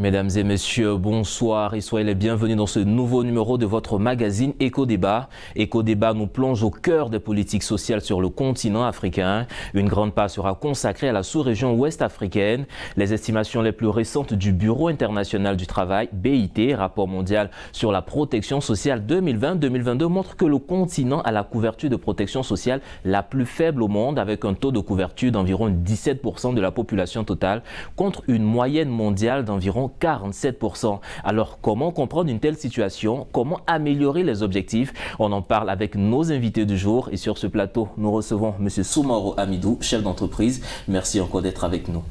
Mesdames et messieurs, bonsoir et soyez les bienvenus dans ce nouveau numéro de votre magazine Éco-Débat. Éco-Débat nous plonge au cœur des politiques sociales sur le continent africain. Une grande part sera consacrée à la sous-région ouest africaine. Les estimations les plus récentes du Bureau international du travail, BIT, rapport mondial sur la protection sociale 2020-2022, montrent que le continent a la couverture de protection sociale la plus faible au monde, avec un taux de couverture d'environ 17% de la population totale, contre une moyenne mondiale d'environ 47%. Alors, comment comprendre une telle situation? Comment améliorer les objectifs? On en parle avec nos invités du jour. Et sur ce plateau, nous recevons M. Soumaoro Hamidou, chef d'entreprise. Merci encore d'être avec nous.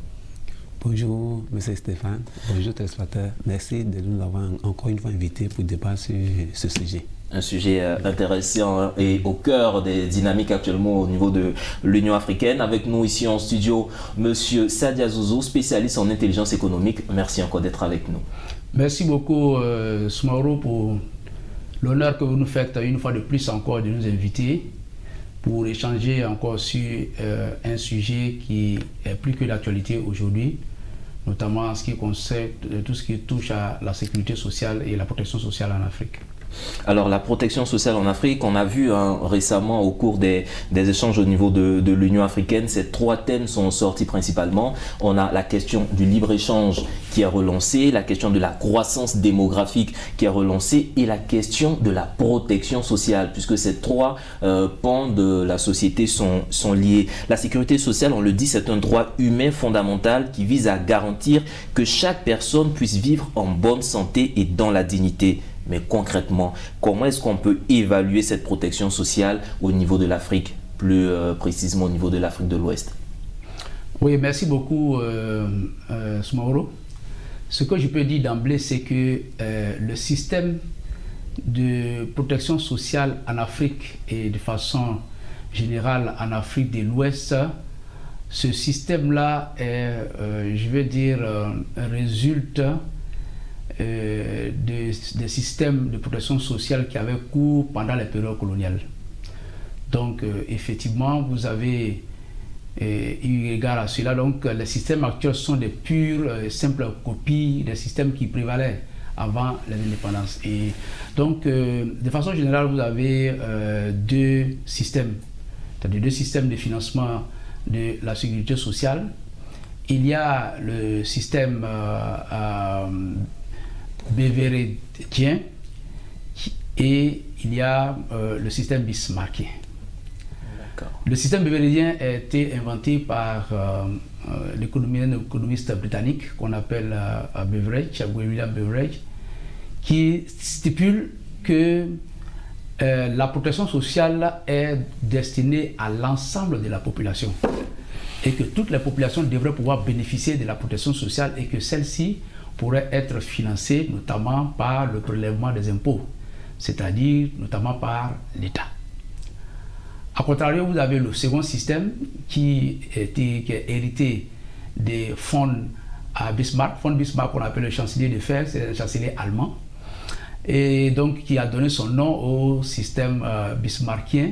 Bonjour, M. Stéphane. Bonjour, téléspectateurs. Merci de nous avoir encore une fois invités pour débattre sur ce sujet. Un sujet intéressant et au cœur des dynamiques actuellement au niveau de l'Union africaine. Avec nous ici en studio, M. Sadia Zouzou, spécialiste en intelligence économique. Merci encore d'être avec nous. Merci beaucoup, Soumaoro, pour l'honneur que vous nous faites une fois de plus encore de nous inviter pour échanger encore sur un sujet qui est plus que d'actualité aujourd'hui, notamment en ce qui concerne tout ce qui touche à la sécurité sociale et la protection sociale en Afrique. Alors, la protection sociale en Afrique, on a vu récemment au cours des échanges au niveau de l'Union africaine, ces trois thèmes sont sortis principalement. On a la question du libre-échange qui est relancée, la question de la croissance démographique qui est relancée et la question de la protection sociale, puisque ces trois pans de la société sont liés. La sécurité sociale, on le dit, c'est un droit humain fondamental qui vise à garantir que chaque personne puisse vivre en bonne santé et dans la dignité. Mais concrètement, comment est-ce qu'on peut évaluer cette protection sociale au niveau de l'Afrique, plus précisément au niveau de l'Afrique de l'Ouest? Oui, merci beaucoup, Soumaoro. Ce que je peux dire d'emblée, c'est que le système de protection sociale en Afrique et de façon générale en Afrique de l'Ouest, ce système-là est, je veux dire, un résultat des systèmes de protection sociale qui avaient cours pendant les périodes coloniales. Donc, effectivement, vous avez eu égard à cela. Donc, les systèmes actuels sont des pures, simples copies des systèmes qui prévalaient avant l'indépendance. Et donc, de façon générale, vous avez deux systèmes, c'est-à-dire deux systèmes de financement de la sécurité sociale. Il y a le système beveridgien et il y a le système bismarckien. Le système beveridgien a été inventé par l'économiste britannique qu'on appelle William Beveridge, qui stipule que la protection sociale est destinée à l'ensemble de la population et que toutes les populations devraient pouvoir bénéficier de la protection sociale et que celle-ci pourrait être financée notamment par le prélèvement des impôts, c'est-à-dire notamment par l'État. A contrario, vous avez le second système qui est hérité des fonds à Bismarck, fonds Bismarck qu'on appelle le chancelier de fer, c'est le chancelier allemand, et donc qui a donné son nom au système bismarckien,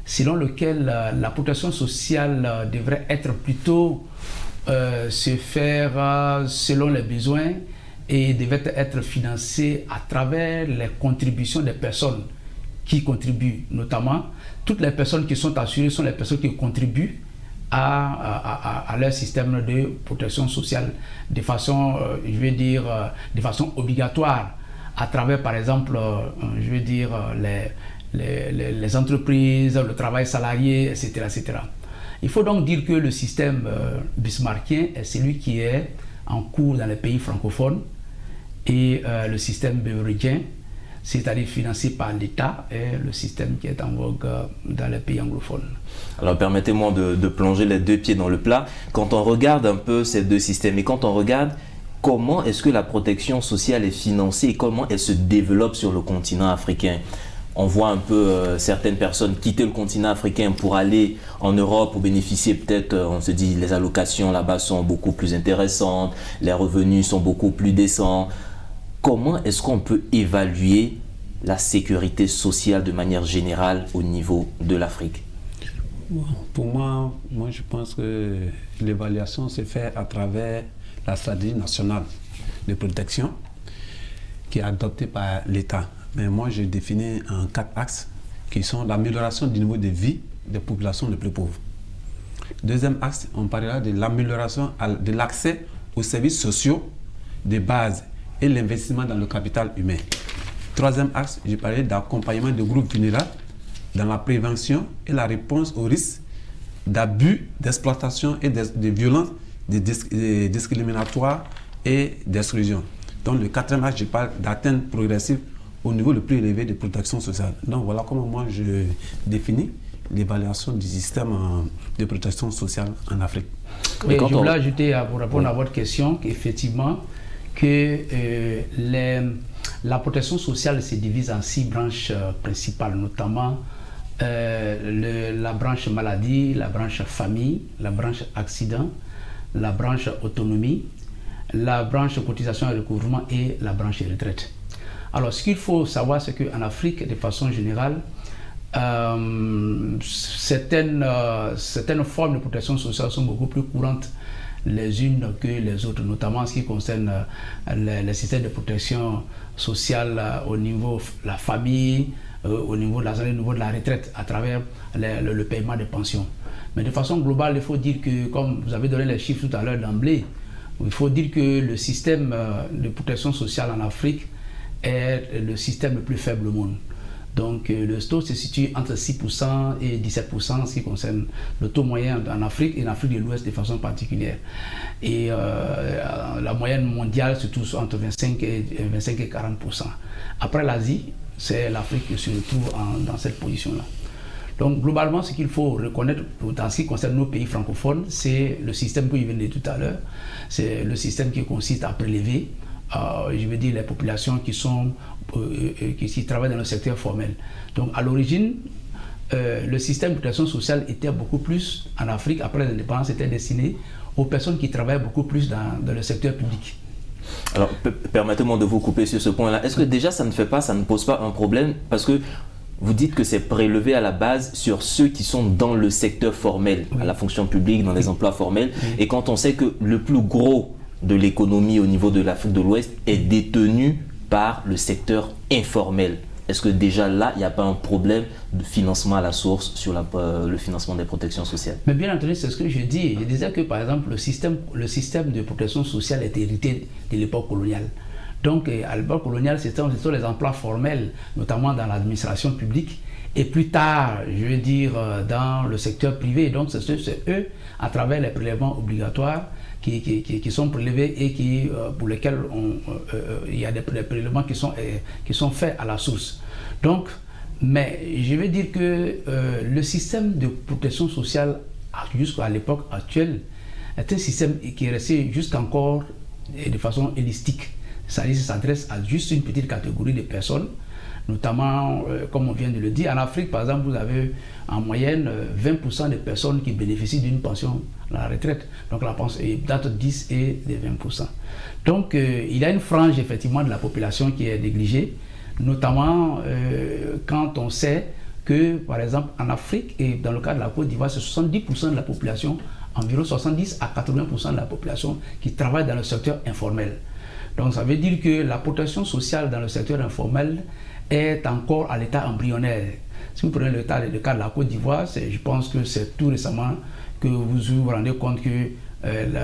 selon lequel la protection sociale devrait être plutôt se faire selon les besoins et devait être financé à travers les contributions des personnes qui contribuent. Notamment, toutes les personnes qui sont assurées sont les personnes qui contribuent à leur système de protection sociale de façon, je veux dire, de façon obligatoire à travers, par exemple, je veux dire, les entreprises, le travail salarié, etc., etc. Il faut donc dire que le système bismarckien est celui qui est en cours dans les pays francophones et le système beveridgien, c'est-à-dire financé par l'État, est le système qui est en vogue dans les pays anglophones. Alors permettez-moi de plonger les deux pieds dans le plat. Quand on regarde un peu ces deux systèmes et quand on regarde comment est-ce que la protection sociale est financée et comment elle se développe sur le continent africain, on voit un peu certaines personnes quitter le continent africain pour aller en Europe pour bénéficier peut-être, on se dit, les allocations là-bas sont beaucoup plus intéressantes, les revenus sont beaucoup plus décents. Comment est-ce qu'on peut évaluer la sécurité sociale de manière générale au niveau de l'Afrique? Pour moi, je pense que l'évaluation se fait à travers la stratégie nationale de protection qui est adopté par l'État. Mais moi, je définis en 4 axes qui sont l'amélioration du niveau de vie des populations les plus pauvres. Deuxième axe, on parlera de l'amélioration de l'accès aux services sociaux de base et l'investissement dans le capital humain. Troisième axe, je parlais d'accompagnement de groupes vulnérables dans la prévention et la réponse aux risques d'abus, d'exploitation et de violences discriminatoires et d'exclusion. Donc le quatrième axe, je parle d'atteinte progressive au niveau le plus élevé de protection sociale. Donc voilà comment moi je définis l'évaluation du système de protection sociale en Afrique. Oui, je voulais ajouter, pour répondre à votre question, qu'effectivement, que la protection sociale se divise en 6 branches principales, notamment la branche maladie, la branche famille, la branche accident, la branche autonomie, la branche cotisation et recouvrement et la branche retraite. Alors, ce qu'il faut savoir, c'est qu'en Afrique, de façon générale, certaines formes de protection sociale sont beaucoup plus courantes les unes que les autres, notamment en ce qui concerne les systèmes de protection sociale au niveau de la famille, au niveau de la santé, au niveau de la retraite, à travers le paiement des pensions. Mais de façon globale, il faut dire que, comme vous avez donné les chiffres tout à l'heure d'emblée, il faut dire que le système de protection sociale en Afrique est le système le plus faible au monde. Donc le taux se situe entre 6% et 17% en ce qui concerne le taux moyen en Afrique et en Afrique de l'Ouest de façon particulière. Et la moyenne mondiale se trouve entre 25 et 40%. Après l'Asie, c'est l'Afrique qui se retrouve dans cette position-là. Donc globalement, ce qu'il faut reconnaître dans ce qui concerne nos pays francophones, c'est le système que je viens de dire tout à l'heure. C'est le système qui consiste à prélever, je veux dire, les populations qui travaillent dans le secteur formel. Donc à l'origine, le système de protection sociale était beaucoup plus, en Afrique, après l'indépendance, était destiné aux personnes qui travaillent beaucoup plus dans le secteur public. Alors, permettez-moi de vous couper sur ce point-là. Est-ce que déjà ça ne pose pas un problème? Parce que vous dites que c'est prélevé à la base sur ceux qui sont dans le secteur formel, oui, à la fonction publique, dans les emplois formels. Oui. Et quand on sait que le plus gros de l'économie au niveau de l'Afrique de l'Ouest est détenu par le secteur informel, est-ce que déjà là, il n'y a pas un problème de financement à la source sur le financement des protections sociales? Mais bien entendu, c'est ce que je dis. Je disais que par exemple, le système de protection sociale est hérité de l'époque coloniale. Donc à l'époque coloniale, ce sont les emplois formels, notamment dans l'administration publique, et plus tard, je veux dire, dans le secteur privé. Donc c'est eux, à travers les prélèvements obligatoires, qui sont prélevés et pour lesquels il y a des prélèvements qui sont faits à la source. Donc, mais je veux dire que le système de protection sociale jusqu'à l'époque actuelle est un système qui est resté jusqu'encore de façon holistique. C'est-à-dire qu'il s'adresse à juste une petite catégorie de personnes, notamment, comme on vient de le dire, en Afrique, par exemple, vous avez en moyenne 20% de personnes qui bénéficient d'une pension à la retraite. Donc la pension est entre 10 et 20%. Donc il y a une frange effectivement de la population qui est négligée, notamment quand on sait que, par exemple, en Afrique et dans le cas de la Côte d'Ivoire, c'est 70% de la population, environ 70 à 80% de la population qui travaille dans le secteur informel. Donc ça veut dire que la protection sociale dans le secteur informel est encore à l'état embryonnaire. Si vous prenez le cas de la Côte d'Ivoire, je pense que c'est tout récemment que vous vous rendez compte que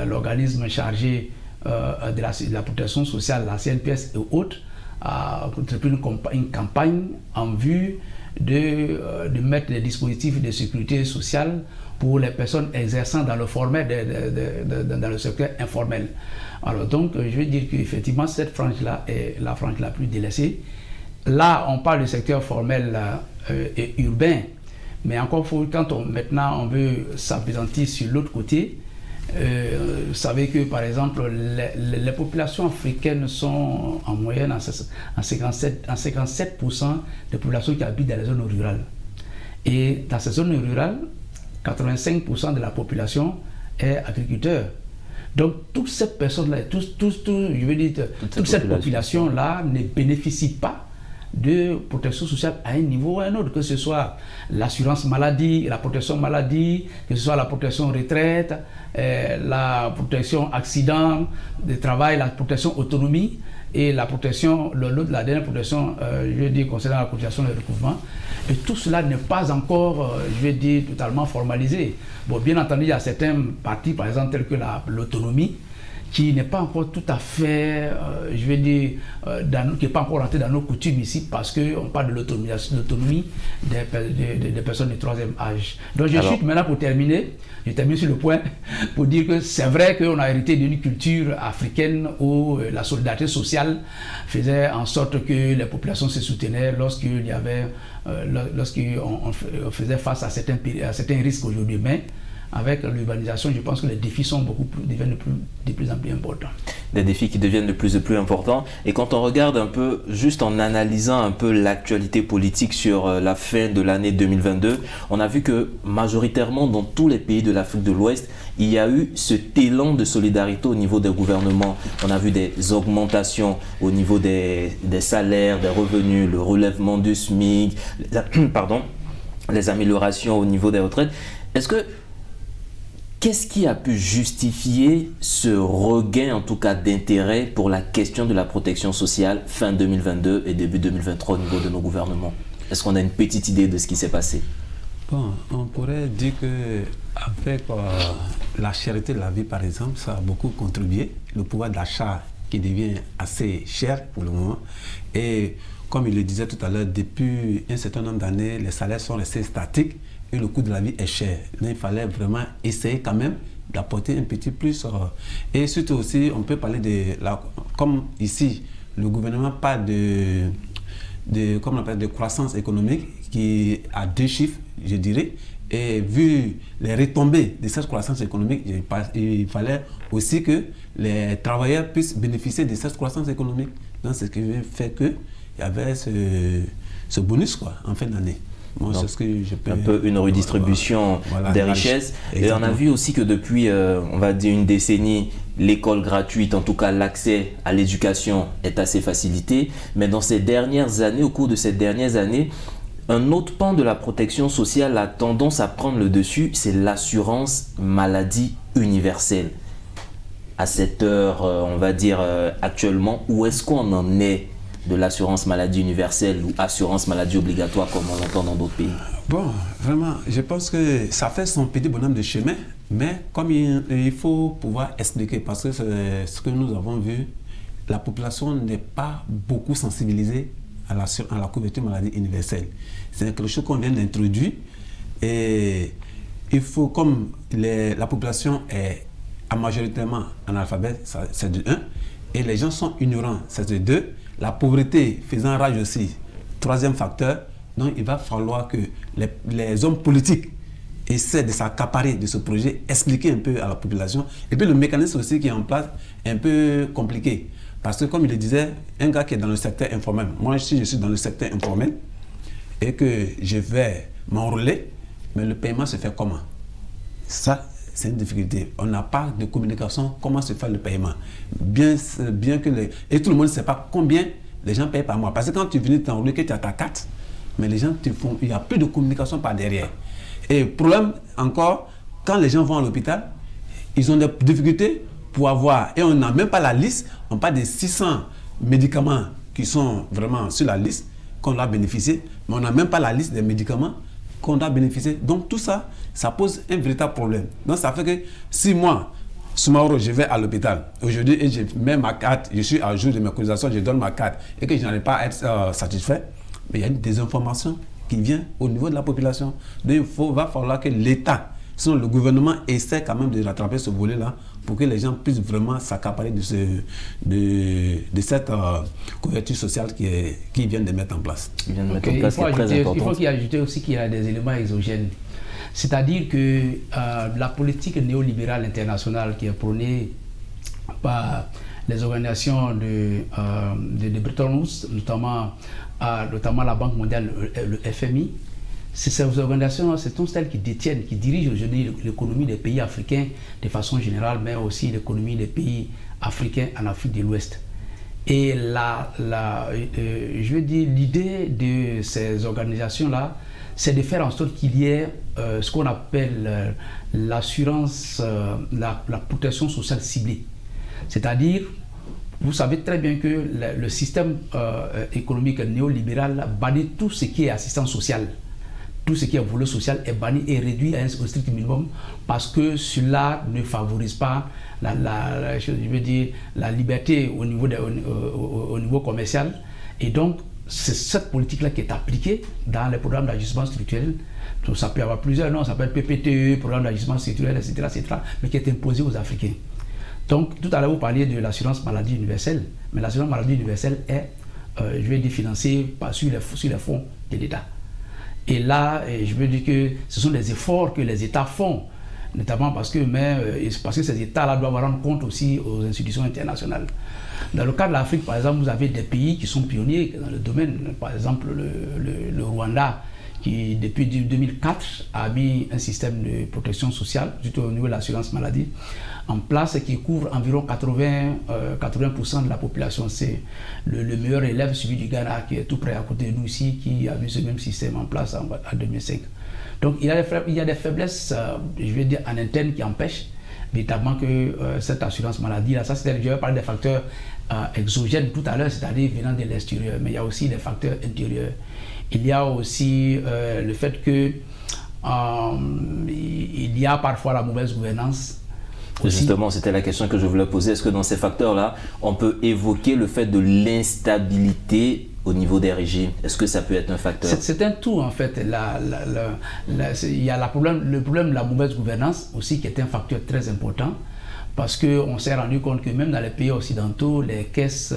l'organisme chargé de la protection sociale, la CNPS et autres, a entrepris une campagne en vue de mettre des dispositifs de sécurité sociale pour les personnes exerçant dans le formel, dans le secteur informel. Alors donc, je veux dire qu'effectivement, cette frange-là est la frange la plus délaissée. Là, on parle du secteur formel et urbain, mais encore quand maintenant on veut s'appesantir sur l'autre côté, vous savez que par exemple, les populations africaines sont en moyenne en 57% des populations qui habitent dans les zones rurales. Et dans ces zones rurales, 85% de la population est agriculteur. Donc toutes ces personnes-là, toute cette population-là ne bénéficie pas de protection sociale à un niveau ou à un autre, que ce soit l'assurance maladie, la protection maladie, que ce soit la protection retraite, la protection accident de travail, la protection autonomie et la protection, la dernière protection, je veux dire, concernant la cotisation et le recouvrement. Et tout cela n'est pas encore, je vais dire, totalement formalisé. Bon, bien entendu, il y a certains partis, par exemple, tels que l'autonomie, qui n'est pas encore tout à fait, je vais dire, qui n'est pas encore rentré dans nos coutumes ici, parce qu'on parle de l'autonomie des personnes du troisième âge. Donc je chute maintenant pour terminer, je termine sur le point, pour dire que c'est vrai qu'on a hérité d'une culture africaine où la solidarité sociale faisait en sorte que les populations se soutenaient lorsqu'il y avait, lorsqu'on faisait face à certains risques aujourd'hui. Mais avec l'urbanisation, je pense que les défis sont deviennent de plus en plus importants. Des défis qui deviennent de plus en plus importants. Et quand on regarde un peu, juste en analysant un peu l'actualité politique sur la fin de l'année 2022, on a vu que majoritairement dans tous les pays de l'Afrique de l'Ouest, il y a eu cet élan de solidarité au niveau des gouvernements. On a vu des augmentations au niveau des salaires, des revenus, le relèvement du SMIC, les améliorations au niveau des retraites. Qu'est-ce qui a pu justifier ce regain, en tout cas, d'intérêt pour la question de la protection sociale fin 2022 et début 2023 au niveau de nos gouvernements? Est-ce qu'on a une petite idée de ce qui s'est passé? Bon, on pourrait dire que avec la cherté de la vie, par exemple, ça a beaucoup contribué. Le pouvoir d'achat qui devient assez cher pour le moment. Et comme il le disait tout à l'heure, depuis un certain nombre d'années, les salaires sont restés statiques. Et le coût de la vie est cher. Donc, il fallait vraiment essayer quand même d'apporter un petit plus. Et surtout aussi, on peut parler comme ici, le gouvernement parle de croissance économique qui a 2 chiffres, je dirais. Et vu les retombées de cette croissance économique, il fallait aussi que les travailleurs puissent bénéficier de cette croissance économique. Donc, c'est ce qui fait qu'il y avait ce bonus quoi, en fin d'année. Moi, c'est ce que je peux... Un peu une redistribution des richesses. Et on a vu aussi que depuis, on va dire une décennie, l'école gratuite, en tout cas l'accès à l'éducation est assez facilité. Mais dans ces dernières années, au cours de ces dernières années, un autre pan de la protection sociale a tendance à prendre le dessus, c'est l'assurance maladie universelle. À cette heure, on va dire actuellement, où est-ce qu'on en est de l'assurance maladie universelle ou assurance maladie obligatoire comme on l'entend dans d'autres pays? Bon, vraiment, je pense que ça fait son petit bonhomme de chemin, mais comme il faut pouvoir expliquer, parce que c'est ce que nous avons vu, la population n'est pas beaucoup sensibilisée à la couverture maladie universelle. C'est quelque chose qu'on vient d'introduire et il faut, comme la population est majoritairement analphabète, c'est de 1, et les gens sont ignorants, c'est de 2. La pauvreté faisant rage aussi, 3e facteur. Donc il va falloir que les hommes politiques essaient de s'accaparer de ce projet, expliquer un peu à la population. Et puis le mécanisme aussi qui est en place est un peu compliqué. Parce que comme il le disait, un gars qui est dans le secteur informel, moi si je suis dans le secteur informel et que je vais m'enrôler, mais le paiement se fait comment? Ça, c'est une difficulté. On n'a pas de communication. Comment se fait le paiement? Bien que et tout le monde ne sait pas combien les gens payent par mois. Parce que quand tu viens t'enrouler, que tu as ta carte, mais les gens te font, il n'y a plus de communication par derrière. Et problème encore, quand les gens vont à l'hôpital, ils ont des difficultés pour avoir, et on n'a même pas la liste, on parle de 600 médicaments qui sont vraiment sur la liste qu'on doit bénéficier, mais on n'a même pas la liste des médicaments qu'on doit bénéficier. Donc tout ça, ça pose un véritable problème. Donc ça fait que si moi, Soumaoro, je vais à l'hôpital aujourd'hui et je mets ma carte, je suis à jour de mes cotisations, je donne ma carte et que je n'arrive pas à être satisfait, mais il y a une désinformation qui vient au niveau de la population. Donc va falloir que l'État, sinon le gouvernement essaie quand même de rattraper ce volet-là pour que les gens puissent vraiment s'accaparer de cette couverture sociale qui vient de mettre en place. Il faut qu'il ajoute aussi qu'il y a des éléments exogènes. C'est-à-dire que la politique néolibérale internationale qui est prônée par les organisations de Bretton Woods, notamment la Banque mondiale, le FMI, ces organisations, ce sont celles qui détiennent, qui dirigent aujourd'hui l'économie des pays africains de façon générale, mais aussi l'économie des pays africains en Afrique de l'Ouest. Et je veux dire, l'idée de ces organisations-là, c'est de faire en sorte qu'il y ait ce qu'on appelle l'assurance, la protection sociale ciblée. C'est-à-dire, vous savez très bien que le système économique néolibéral bannit tout ce qui est assistance sociale. Tout ce qui est volet social est banni et réduit à un strict minimum parce que cela ne favorise pas la liberté au niveau commercial. Et donc, c'est cette politique-là qui est appliquée dans les programmes d'ajustement structurel. Donc, ça peut avoir plusieurs noms, ça peut être PPTE, programme d'ajustement structurel, etc., mais qui est imposé aux Africains. Donc, tout à l'heure, vous parliez de l'assurance maladie universelle, mais l'assurance maladie universelle est, financée sur les fonds de l'État. Et là, je veux dire que ce sont des efforts que les États font, notamment parce que ces États-là doivent rendre compte aussi aux institutions internationales. Dans le cas de l'Afrique, par exemple, vous avez des pays qui sont pionniers dans le domaine. Par exemple, le Rwanda, qui depuis 2004 a mis un système de protection sociale, surtout au niveau de l'assurance maladie, en place et qui couvre environ 80% de la population. C'est le meilleur élève, celui du Ghana, qui est tout près à côté de nous ici, qui a mis ce même système en place en 2005. Donc il y a des faiblesses, je vais dire, en interne qui empêchent véritablement que cette assurance maladie, là, ça c'était, je vais parler des facteurs exogènes tout à l'heure, c'est-à-dire venant de l'extérieur, mais il y a aussi des facteurs intérieurs. Il y a aussi le fait que il y a parfois la mauvaise gouvernance. Aussi. Justement, c'était la question que je voulais poser. Est-ce que dans ces facteurs-là, on peut évoquer le fait de l'instabilité au niveau des régimes? Est-ce que ça peut être un facteur? C'est un tout en fait. Il y a le problème de la mauvaise gouvernance aussi qui est un facteur très important. Parce qu'on s'est rendu compte que même dans les pays occidentaux, les caisses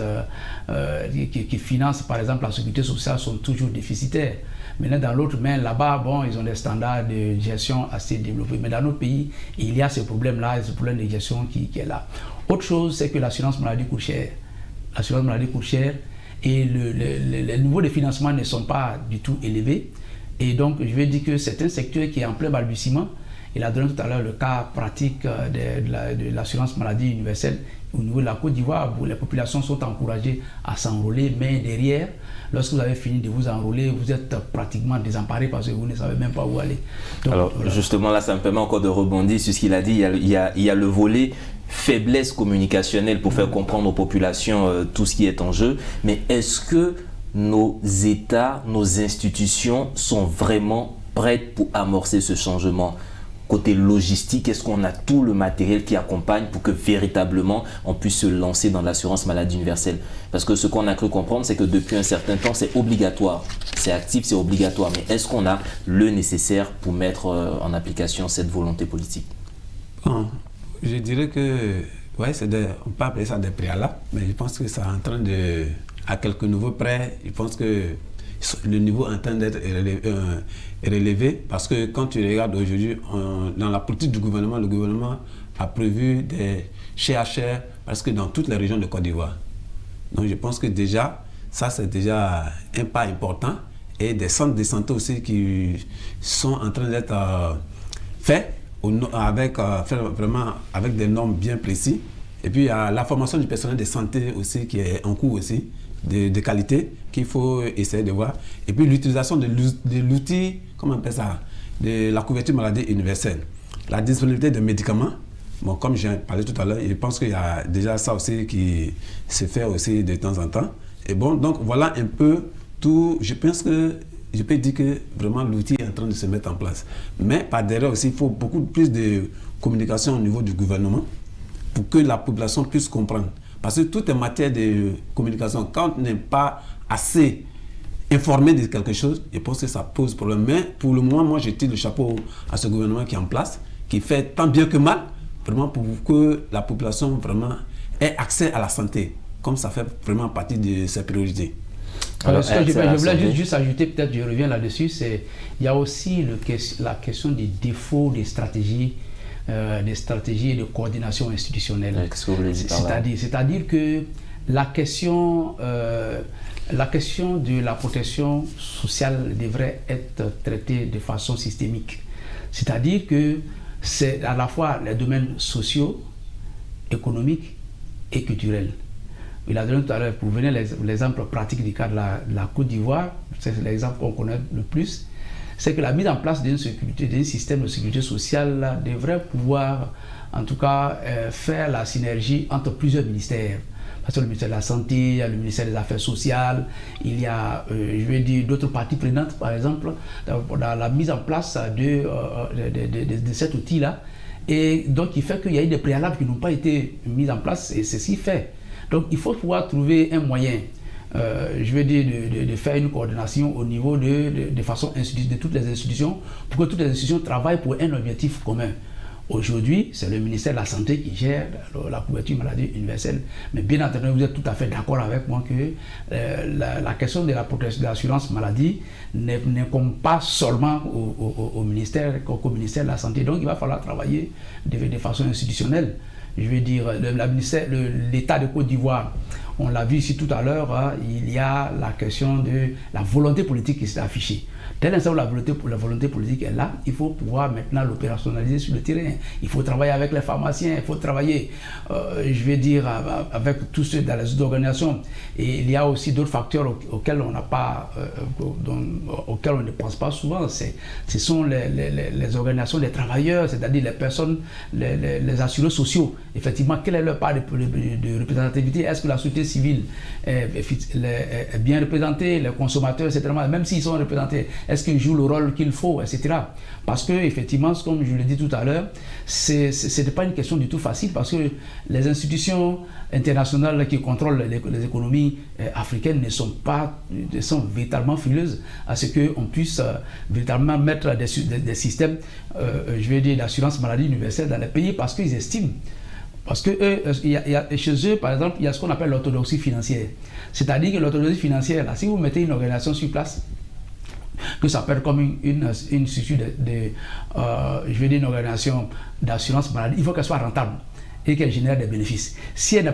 qui financent par exemple la sécurité sociale sont toujours déficitaires. Maintenant, dans l'autre main, là-bas, bon, ils ont des standards de gestion assez développés. Mais dans notre pays, il y a ce problème-là, ce problème de gestion qui est là. Autre chose, c'est que l'assurance maladie coûte cher. L'assurance maladie coûte cher et les niveaux de financement ne sont pas du tout élevés. Et donc, je vais dire que c'est un secteur qui est en plein balbutiement. Il a donné tout à l'heure le cas pratique de l'assurance maladie universelle au niveau de la Côte d'Ivoire, où les populations sont encouragées à s'enrôler, mais derrière, lorsque vous avez fini de vous enrôler, vous êtes pratiquement désemparé parce que vous ne savez même pas où aller. Donc, alors, voilà. Justement, là, ça me permet encore de rebondir sur ce qu'il a dit. Il y a le volet faiblesse communicationnelle pour faire comprendre aux populations tout ce qui est en jeu, mais est-ce que nos États, nos institutions sont vraiment prêtes pour amorcer ce changement? Côté logistique, est-ce qu'on a tout le matériel qui accompagne pour que véritablement on puisse se lancer dans l'assurance maladie universelle? Parce que ce qu'on a cru comprendre, c'est que depuis un certain temps, c'est obligatoire. C'est actif, c'est obligatoire. Mais est-ce qu'on a le nécessaire pour mettre en application cette volonté politique? Bon, je dirais que, ouais, on peut appeler ça des préalables, mais je pense que ça est en train de, à quelques niveaux près, je pense que le niveau est en train d'être relevé parce que quand tu regardes aujourd'hui, dans la politique du gouvernement, le gouvernement a prévu des CHR parce que dans toutes les régions de Côte d'Ivoire. Donc je pense que déjà, ça c'est déjà un pas important et des centres de santé aussi qui sont en train d'être faits vraiment avec des normes bien précises. Et puis il y a la formation du personnel de santé aussi qui est en cours aussi. De qualité qu'il faut essayer de voir. Et puis l'utilisation de l'outil, comment on appelle ça, de la couverture maladie universelle. La disponibilité de médicaments, bon, comme j'ai parlé tout à l'heure, je pense qu'il y a déjà ça aussi qui se fait aussi de temps en temps. Et bon, donc voilà un peu tout. Je pense que je peux dire que vraiment l'outil est en train de se mettre en place. Mais par derrière aussi, il faut beaucoup plus de communication au niveau du gouvernement pour que la population puisse comprendre. Parce que tout est matière de communication. Quand on n'est pas assez informé de quelque chose, je pense que ça pose problème. Mais pour le moment, moi, je tire le chapeau à ce gouvernement qui est en place, qui fait tant bien que mal, vraiment pour que la population vraiment ait accès à la santé, comme ça fait vraiment partie de ses priorités. Alors, je voulais juste ajouter, peut-être je reviens là-dessus, il y a aussi la question des défauts des stratégies et de coordination institutionnelle. Qu'est-ce que vous voulez dire par là? C'est-à-dire que la question de la protection sociale devrait être traitée de façon systémique. C'est-à-dire que c'est à la fois les domaines sociaux, économiques et culturels. Il a donné tout à l'heure, pour venir l'exemple pratique du cas de la Côte d'Ivoire, c'est l'exemple qu'on connaît le plus, c'est que la mise en place d'un système de sécurité sociale là, devrait pouvoir, en tout cas, faire la synergie entre plusieurs ministères. Parce que le ministère de la Santé, il y a le ministère des Affaires sociales, il y a, je vais dire, d'autres parties prenantes, par exemple, dans la mise en place de cet outil-là. Et donc, il fait qu'il y a eu des préalables qui n'ont pas été mis en place, et c'est ce qui fait. Donc, il faut pouvoir trouver un moyen, je veux dire, de faire une coordination au niveau de façon de toutes les institutions, pour que toutes les institutions travaillent pour un objectif commun. Aujourd'hui, c'est le ministère de la Santé qui gère la couverture maladie universelle. Mais bien entendu, vous êtes tout à fait d'accord avec moi que la question de la protection de l'assurance maladie n'incombe pas seulement au ministère de la Santé. Donc, il va falloir travailler de façon institutionnelle. Je veux dire, l'État de Côte d'Ivoire, on l'a vu ici tout à l'heure, hein, il y a la question de la volonté politique qui s'est affichée. Dès l'instant où la volonté politique est là, il faut pouvoir maintenant l'opérationnaliser sur le terrain. Il faut travailler avec les pharmaciens, il faut travailler, je vais dire, avec tous ceux dans les autres organisations. Et il y a aussi d'autres facteurs auxquels on n'a pas, auxquels on ne pense pas souvent. Ce sont les organisations des travailleurs, c'est-à-dire les personnes, les assurés sociaux. Effectivement, quelle est leur part de représentativité? Est-ce que la société civile est bien représentée? Les consommateurs, certainement, même s'ils sont représentés, est-ce qu'ils jouent le rôle qu'il faut, etc. Parce que, effectivement, comme je l'ai dit tout à l'heure, ce n'est pas une question du tout facile, parce que les institutions internationales qui contrôlent les économies africaines sont véritablement frileuses à ce qu'on puisse véritablement mettre des systèmes, je vais dire, d'assurance maladie universelle dans les pays, parce qu'ils estiment. Parce que chez eux, par exemple, il y a ce qu'on appelle l'orthodoxie financière. C'est-à-dire que l'orthodoxie financière, là, si vous mettez une organisation sur place, que ça peut être comme une structure je vais dire une organisation d'assurance maladie, il faut qu'elle soit rentable et qu'elle génère des bénéfices. Si elle n'est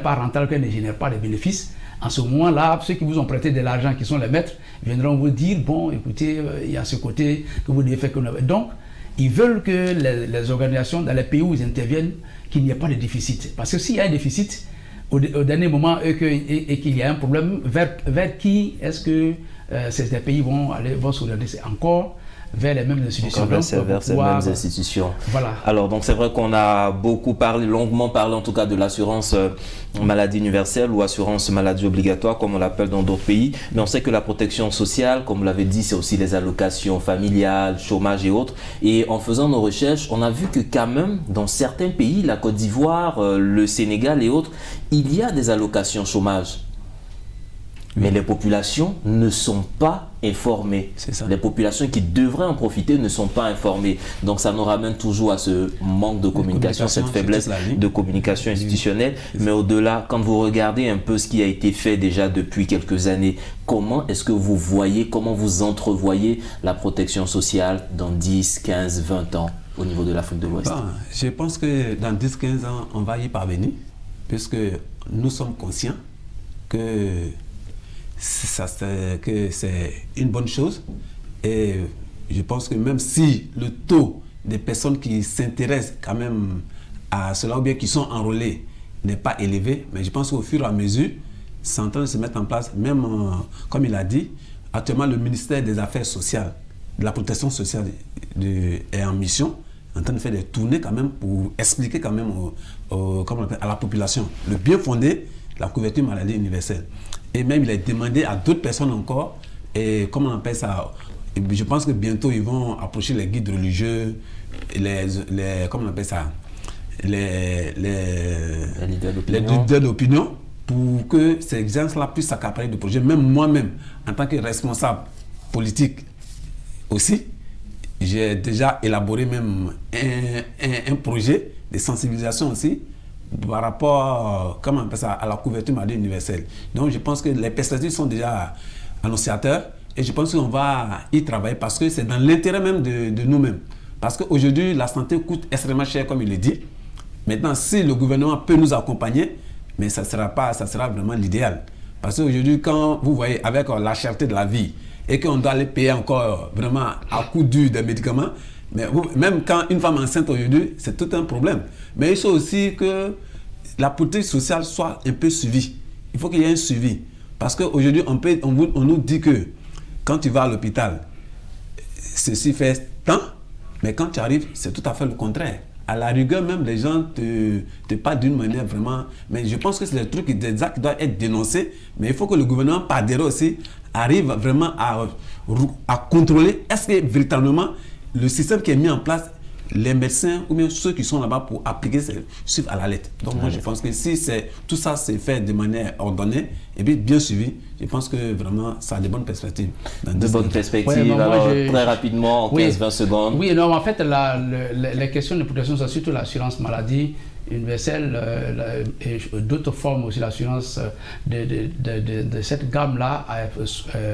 pas rentable, qu'elle ne génère pas de bénéfices, en ce moment-là, ceux qui vous ont prêté de l'argent, qui sont les maîtres, viendront vous dire, bon, écoutez, il y a ce côté que vous devez faire. Donc, ils veulent que les organisations, dans les pays où ils interviennent, qu'il n'y ait pas de déficit. Parce que s'il y a un déficit, au dernier moment, et qu'il y a un problème, vers qui est-ce que ces pays vont s'orienter encore vers les mêmes institutions. Vers ces mêmes institutions. Voilà. Alors, donc c'est vrai qu'on a longuement parlé en tout cas de l'assurance maladie universelle ou assurance maladie obligatoire, comme on l'appelle dans d'autres pays. Mais on sait que la protection sociale, comme vous l'avez dit, c'est aussi les allocations familiales, chômage et autres. Et en faisant nos recherches, on a vu que quand même, dans certains pays, la Côte d'Ivoire, le Sénégal et autres, il y a des allocations chômage. Mais les populations ne sont pas informées. C'est ça. Les populations qui devraient en profiter ne sont pas informées. Donc ça nous ramène toujours à ce manque de communication, cette faiblesse de communication institutionnelle. Mais au-delà, quand vous regardez un peu ce qui a été fait déjà depuis quelques années, comment est-ce que vous voyez, comment vous entrevoyez la protection sociale dans 10, 15, 20 ans au niveau de l'Afrique de l'Ouest? Je pense que dans 10-15 ans, on va y parvenir, puisque nous sommes conscients que c'est une bonne chose, et je pense que même si le taux des personnes qui s'intéressent quand même à cela ou bien qui sont enrôlés n'est pas élevé, mais je pense qu'au fur et à mesure, c'est en train de se mettre en place, même comme il a dit, actuellement le ministère des Affaires sociales, de la protection sociale est en mission, en train de faire des tournées quand même pour expliquer quand même à la population le bien fondé de la couverture maladie universelle. Et même il a demandé à d'autres personnes encore, et comment on appelle ça, je pense que bientôt ils vont approcher les guides religieux, comment on appelle ça, les leaders d'opinion, pour que ces gens-là puissent s'accaparer du projet. Même moi-même, en tant que responsable politique aussi, j'ai déjà élaboré même un projet de sensibilisation aussi, par rapport comment on appelle ça, à la couverture maladie universelle. Donc je pense que les perspectives sont déjà annonciateurs, et je pense qu'on va y travailler parce que c'est dans l'intérêt même de nous-mêmes. Parce qu'aujourd'hui, la santé coûte extrêmement cher, comme il le dit. Maintenant, si le gouvernement peut nous accompagner, mais ça sera vraiment l'idéal. Parce qu'aujourd'hui, quand vous voyez avec la cherté de la vie et qu'on doit aller payer encore vraiment à coup dur des médicaments, mais même quand une femme enceinte aujourd'hui, c'est tout un problème. Mais il faut aussi que la politique sociale soit un peu suivie. il faut qu'il y ait un suivi. Parce qu'aujourd'hui, on nous dit que quand tu vas à l'hôpital, ceci fait tant, mais quand tu arrives, c'est tout à fait le contraire. À la rigueur, même les gens te parlent d'une manière vraiment... Mais je pense que c'est des actes qui doivent être dénoncés, mais il faut que le gouvernement, par derrière aussi, arrive vraiment à contrôler. Est-ce que véritablement, le système qui est mis en place, les médecins ou bien ceux qui sont là-bas pour appliquer, suivent à la lettre. Donc moi, je pense que si tout ça c'est fait de manière ordonnée et bien suivi, je pense que vraiment, ça a de bonnes perspectives. De bonnes perspectives. Alors, très rapidement, en 15-20 secondes. Oui, non, en fait, les questions de protection, c'est surtout l'assurance maladie universelle et d'autres formes aussi, l'assurance de cette gamme-là a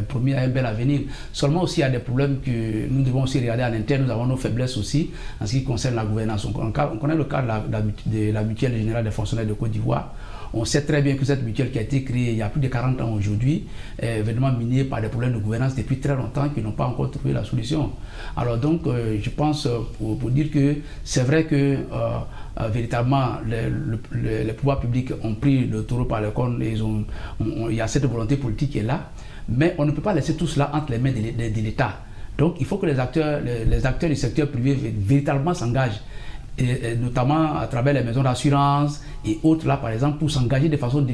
promis un bel avenir. Seulement aussi, il y a des problèmes que nous devons aussi regarder à l'interne. Nous avons nos faiblesses aussi en ce qui concerne la gouvernance. On connaît le cas de la mutuelle générale des fonctionnaires de Côte d'Ivoire. On sait très bien que cette mutuelle qui a été créée il y a plus de 40 ans aujourd'hui est vraiment minée par des problèmes de gouvernance depuis très longtemps qui n'ont pas encore trouvé la solution. Alors donc, je pense, pour dire que c'est vrai que véritablement les pouvoirs publics ont pris le taureau par le cornes et il y a cette volonté politique qui est là, mais on ne peut pas laisser tout cela entre les mains de l'État. Donc il faut que les acteurs du secteur privé véritablement s'engagent. Et notamment à travers les maisons d'assurance et autres là par exemple pour s'engager de façon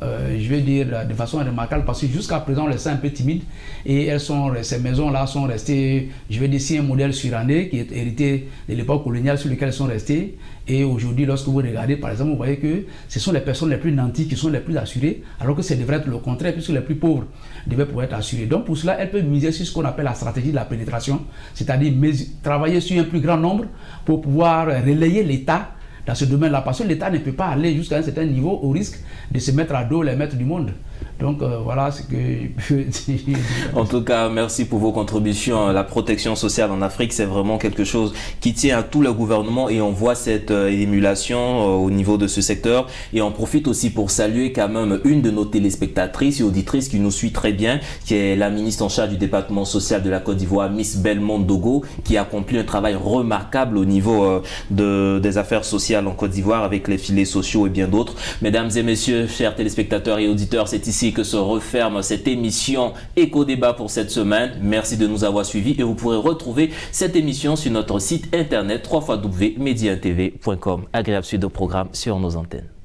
je vais dire de façon remarquable parce que jusqu'à présent on les sent un peu timides et ces maisons là sont restées, je vais dire, si un modèle suranné qui est hérité de l'époque coloniale sur lequel elles sont restées et aujourd'hui lorsque vous regardez par exemple vous voyez que ce sont les personnes les plus nanties qui sont les plus assurées alors que ça devrait être le contraire puisque les plus pauvres devaient pouvoir être assurés. Donc pour cela elles peuvent miser sur ce qu'on appelle la stratégie de la pénétration, c'est-à-dire travailler sur un plus grand nombre pour pouvoir relayer l'État dans ce domaine-là, parce que l'État ne peut pas aller jusqu'à un certain niveau au risque de se mettre à dos les maîtres du monde. Donc voilà ce que je peux dire. En tout cas, merci pour vos contributions. La protection sociale en Afrique, c'est vraiment quelque chose qui tient à tout le gouvernement et on voit cette émulation au niveau de ce secteur. Et on profite aussi pour saluer quand même une de nos téléspectatrices et auditrices qui nous suit très bien, qui est la ministre en charge du département social de la Côte d'Ivoire, Miss Belmont Dogo, qui accomplit un travail remarquable au niveau des affaires sociales en Côte d'Ivoire avec les filets sociaux et bien d'autres. Mesdames et messieurs, chers téléspectateurs et auditeurs, c'est ici que se referme cette émission Éco-Débat pour cette semaine. Merci de nous avoir suivis et vous pourrez retrouver cette émission sur notre site internet www.mediantv.com. Agréable suite de programme sur nos antennes.